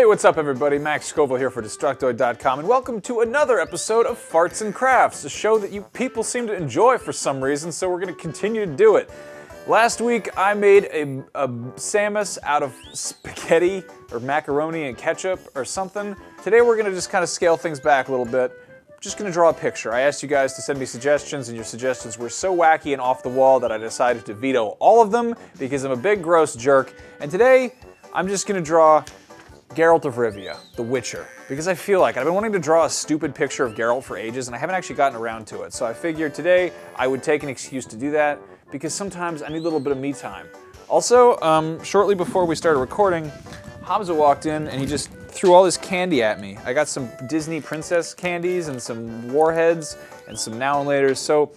Hey, what's up everybody? Max Scoville here for Destructoid.com, and welcome to another episode of Farts and Crafts, a show that you people seem to enjoy for some reason, so we're going to continue to do it. Last week I made a Samus out of spaghetti or macaroni and ketchup or something. Today we're going to just kind of scale things back a little bit. Just going to draw a picture. I asked you guys to send me suggestions, and your suggestions were so wacky and off the wall that I decided to veto all of them because I'm a big gross jerk. And today I'm just going to draw Geralt of Rivia, The Witcher, because I feel like I've been wanting to draw a stupid picture of Geralt for ages and I haven't actually gotten around to it. So I figured today I would take an excuse to do that because sometimes I need a little bit of me time. Also, shortly before we started recording, Hamza walked in and he just threw all this candy at me. I got some Disney princess candies and some Warheads and some Now and Laters. So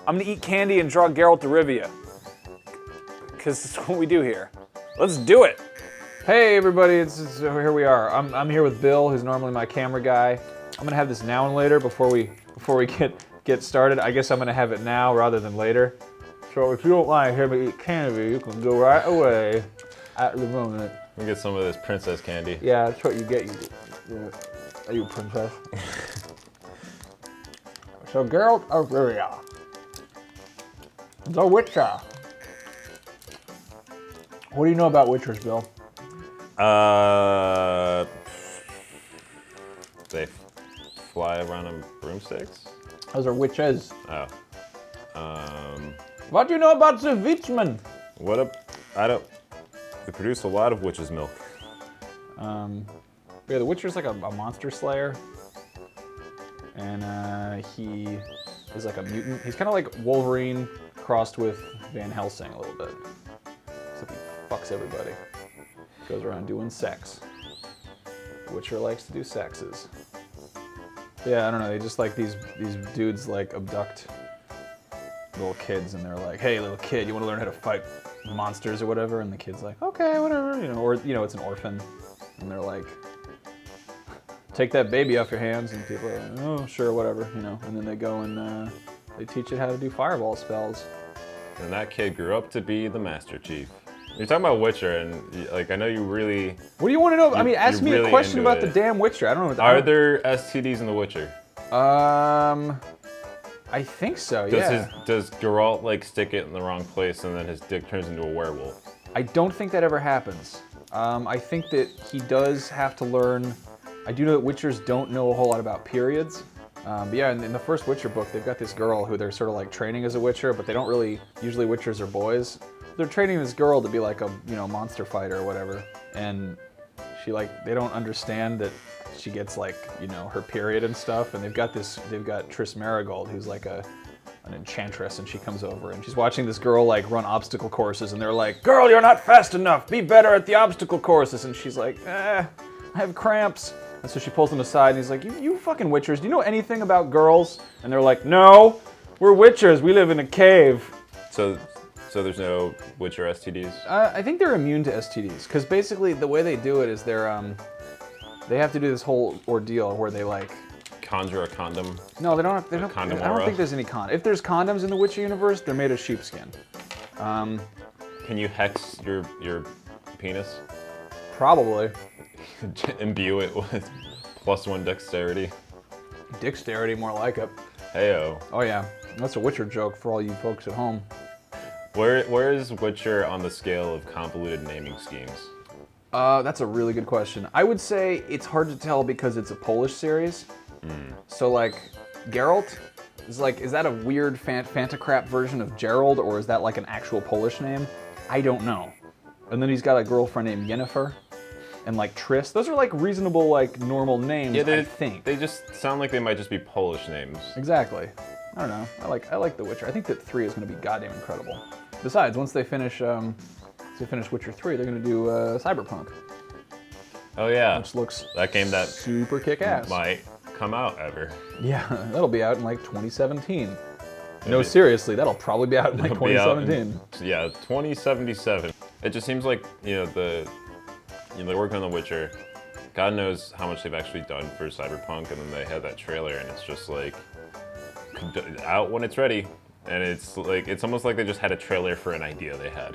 I'm gonna eat candy and draw Geralt of Rivia because that's what we do here. Let's do it. Hey everybody, here we are. I'm here with Bill, who's normally my camera guy. I'm gonna have this now and later before we get started. I guess I'm gonna have it now rather than later. So if you don't want to hear me eat candy, you can go right away at the moment. We get some of this princess candy. Yeah, that's what you get. You princess. So Geralt of Rivia, The Witcher. What do you know about Witchers, Bill? They fly around on broomsticks? Those are witches. Oh. What do you know about the Witchmen? They produce a lot of witch's milk. Yeah, the Witcher's like a monster slayer. And he is like a mutant. He's kind of like Wolverine crossed with Van Helsing a little bit. Except he fucks everybody. Goes around doing sex. The Witcher likes to do sexes. Yeah, I don't know, they just like these dudes like abduct little kids and they're like, hey little kid, you want to learn how to fight monsters or whatever? And the kid's like, okay, whatever, or it's an orphan. And they're like, take that baby off your hands, and people are like, oh sure, whatever, and then they go and they teach it how to do fireball spells. And that kid grew up to be the Master Chief. You're talking about Witcher, and like I know you really. What do you want to know? I mean, ask me a question about the damn Witcher. I don't know. Are there STDs in The Witcher? I think so. Yeah. Does Geralt like stick it in the wrong place, and then his dick turns into a werewolf? I don't think that ever happens. I think that he does have to learn. I do know that Witchers don't know a whole lot about periods. But yeah, in the first Witcher book, they've got this girl who they're sort of like training as a Witcher, but they don't really. Usually, Witchers are boys. They're training this girl to be like a monster fighter or whatever, and they don't understand that she gets like her period and stuff, and they've got Triss Marigold, who's like an enchantress, and she comes over and she's watching this girl like run obstacle courses, and they're like, girl, you're not fast enough, be better at the obstacle courses, and she's like, I have cramps. And so she pulls them aside and he's like, you fucking Witchers, do you know anything about girls? And they're like, no, we're Witchers, we live in a cave. So there's no Witcher STDs? I think they're immune to STDs, because basically the way they do it is they have to do this whole ordeal where they like conjure a condom. No, they don't. I don't think there's any If there's condoms in the Witcher universe, they're made of sheepskin. Can you hex your penis? Probably. Imbue it with +1 dexterity. Dexterity, more like it. Heyo. Oh yeah, that's a Witcher joke for all you folks at home. Where is Witcher on the scale of convoluted naming schemes? That's a really good question. I would say it's hard to tell because it's a Polish series. So like, Geralt is that a weird fantacrap version of Gerald, or is that like an actual Polish name? I don't know. And then he's got a girlfriend named Yennefer, and like Triss. Those are like reasonable, like normal names. Yeah, I think. They just sound like they might just be Polish names. Exactly. I don't know. I like The Witcher. I think that 3 is going to be goddamn incredible. Besides, once they finish Witcher 3, they're going to do Cyberpunk. Oh yeah. Which looks that super kick-ass. Might come out ever. Yeah, that'll be out in like 2017. No, seriously, that'll probably be out in like 2017. 2077. It just seems like they're working on The Witcher. God knows how much they've actually done for Cyberpunk, and then they have that trailer, and it's just like out when it's ready. And it's almost like they just had a trailer for an idea they had.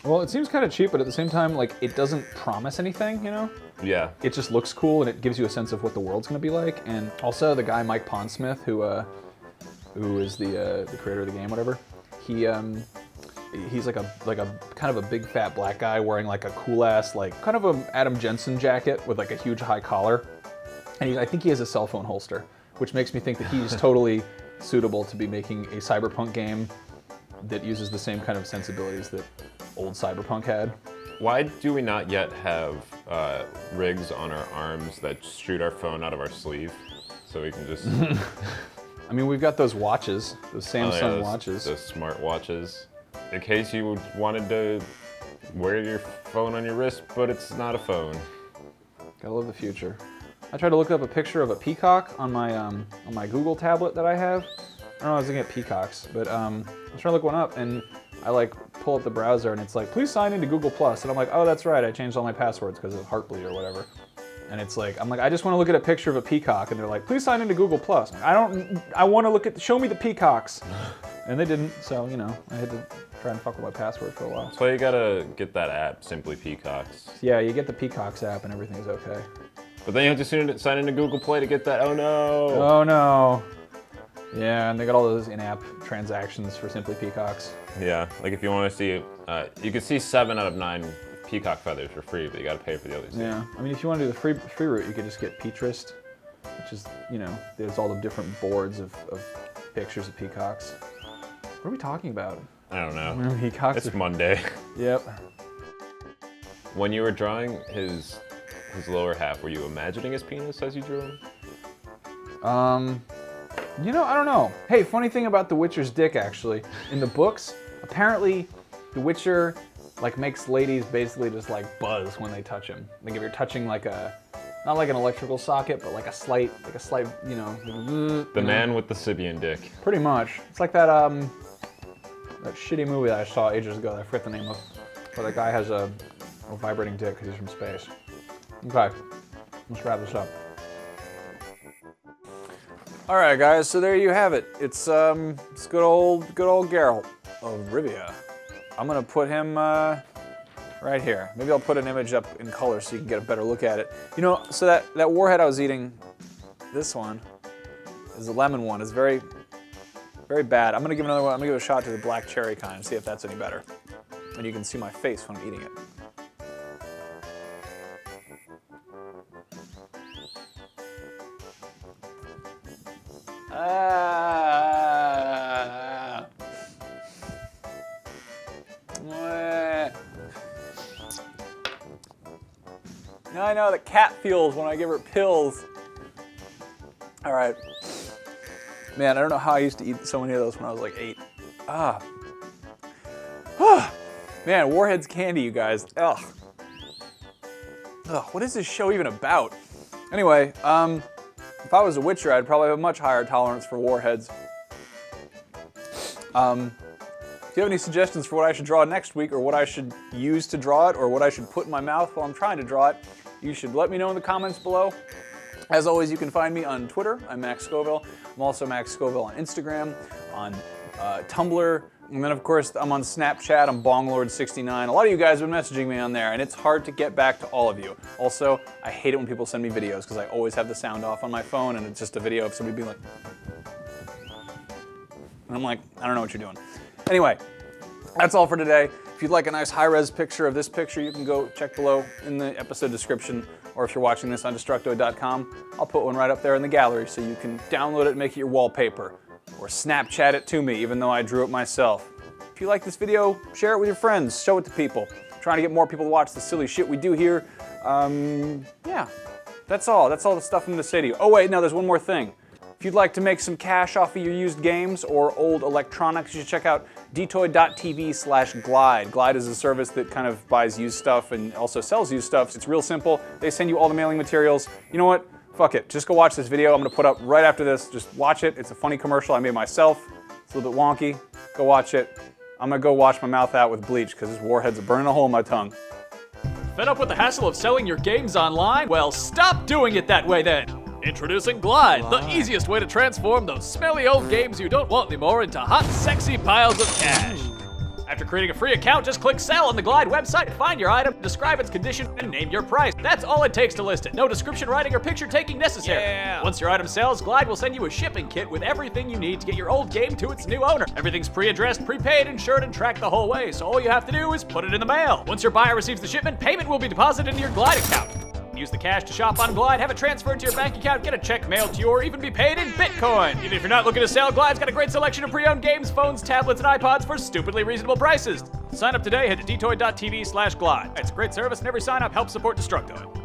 Well, it seems kind of cheap, but at the same time, like, it doesn't promise anything, you know? Yeah. It just looks cool, and it gives you a sense of what the world's gonna be like. And also, the guy Mike Pondsmith, who is the creator of the game, whatever, he's like a kind of a big fat black guy wearing like a cool ass, like kind of a Adam Jensen jacket with like a huge high collar, and I think he has a cell phone holster, which makes me think that he's totally suitable to be making a cyberpunk game that uses the same kind of sensibilities that old cyberpunk had. Why do we not yet have rigs on our arms that shoot our phone out of our sleeve, so we can just? I mean, we've got those watches, those Samsung watches. Those smart watches. In case you wanted to wear your phone on your wrist, but it's not a phone. Gotta love the future. I tried to look up a picture of a peacock on my Google tablet that I have. I don't know, I was looking at peacocks, but I was trying to look one up, and I like pull up the browser, and it's like, please sign into Google Plus, and I'm like, oh, that's right, I changed all my passwords because of Heartbleed or whatever. And it's like, I'm like, I just want to look at a picture of a peacock, and they're like, please sign into Google Plus. I want to look at, show me the peacocks. And they didn't, so, you know, I had to try and fuck with my password for a while. That's why you gotta get that app, Simply Peacocks. Yeah, you get the Peacocks app and everything's okay. But then you have to sign into Google Play to get that, oh no. Oh no. Yeah, and they got all those in-app transactions for Simply Peacocks. Yeah, like if you want to see, you can see 7 out of 9 peacock feathers for free, but you gotta pay for the others. Yeah, I mean, if you want to do the free route, you could just get Pinterest, which is, you know, there's all the different boards of pictures of peacocks. What are we talking about? I don't know. Peacocks. It's Monday. Yep. When you were drawing his lower half, were you imagining his penis as you drew him? You know, I don't know. Hey, funny thing about The Witcher's dick, actually. In the books, apparently, The Witcher, like, makes ladies basically just, like, buzz when they touch him. Like, if you're touching, like, not like an electrical socket, but like a slight, you know. The man with the Sibian dick. Pretty much. It's like that, that shitty movie that I saw ages ago that I forget the name of, where the guy has a vibrating dick because he's from space. Okay, let's wrap this up. All right, guys. So there you have it. It's good old Geralt of Rivia. I'm gonna put him right here. Maybe I'll put an image up in color so you can get a better look at it. You know, so that Warhead I was eating, this one is the lemon one. It's very, very bad. I'm gonna give another one. I'm gonna give a shot to the black cherry kind and see if that's any better. And you can see my face when I'm eating it. Now I know that cat feels when I give her pills. All right. Man, I don't know how I used to eat so many of those when I was like 8. Man, Warheads candy, you guys. Ugh. What is this show even about? Anyway, if I was a Witcher, I'd probably have a much higher tolerance for Warheads. If you have any suggestions for what I should draw next week, or what I should use to draw it, or what I should put in my mouth while I'm trying to draw it, you should let me know in the comments below. As always, you can find me on Twitter. I'm Max Scoville. I'm also Max Scoville on Instagram, on Tumblr, and then of course I'm on Snapchat. I'm Bonglord69. A lot of you guys have been messaging me on there, and it's hard to get back to all of you. Also, I hate it when people send me videos because I always have the sound off on my phone, and it's just a video of somebody being like, and I'm like, I don't know what you're doing. Anyway, that's all for today. If you'd like a nice high-res picture of this picture, you can go check below in the episode description, or if you're watching this on Destructoid.com, I'll put one right up there in the gallery so you can download it and make it your wallpaper, or Snapchat it to me, even though I drew it myself. If you like this video, share it with your friends, show it to people. I'm trying to get more people to watch the silly shit we do here. Yeah, that's all. That's all the stuff I'm gonna say to you. Oh wait, no, there's one more thing. If you'd like to make some cash off of your used games or old electronics, you should check out dtoid.tv/glide. Glide is a service that kind of buys used stuff and also sells used stuff. It's real simple. They send you all the mailing materials. You know what? Fuck it. Just go watch this video. I'm going to put up right after this. Just watch it. It's a funny commercial I made myself. It's a little bit wonky. Go watch it. I'm going to go wash my mouth out with bleach because this Warheads are burning a hole in my tongue. Fed up with the hassle of selling your games online? Well, stop doing it that way then. Introducing Glide, the easiest way to transform those smelly old games you don't want anymore into hot, sexy piles of cash. After creating a free account, just click Sell on the Glide website, find your item, describe its condition, and name your price. That's all it takes to list it. No description writing or picture taking necessary. Yeah. Once your item sells, Glide will send you a shipping kit with everything you need to get your old game to its new owner. Everything's pre-addressed, prepaid, insured, and tracked the whole way, so all you have to do is put it in the mail. Once your buyer receives the shipment, payment will be deposited into your Glide account. Use the cash to shop on Glide, have it transferred to your bank account, get a check mailed to you, or even be paid in Bitcoin. Even if you're not looking to sell, Glide's got a great selection of pre-owned games, phones, tablets, and iPods for stupidly reasonable prices. Sign up today, head to dtoid.tv/glide. It's a great service, and every sign up helps support Destructoid.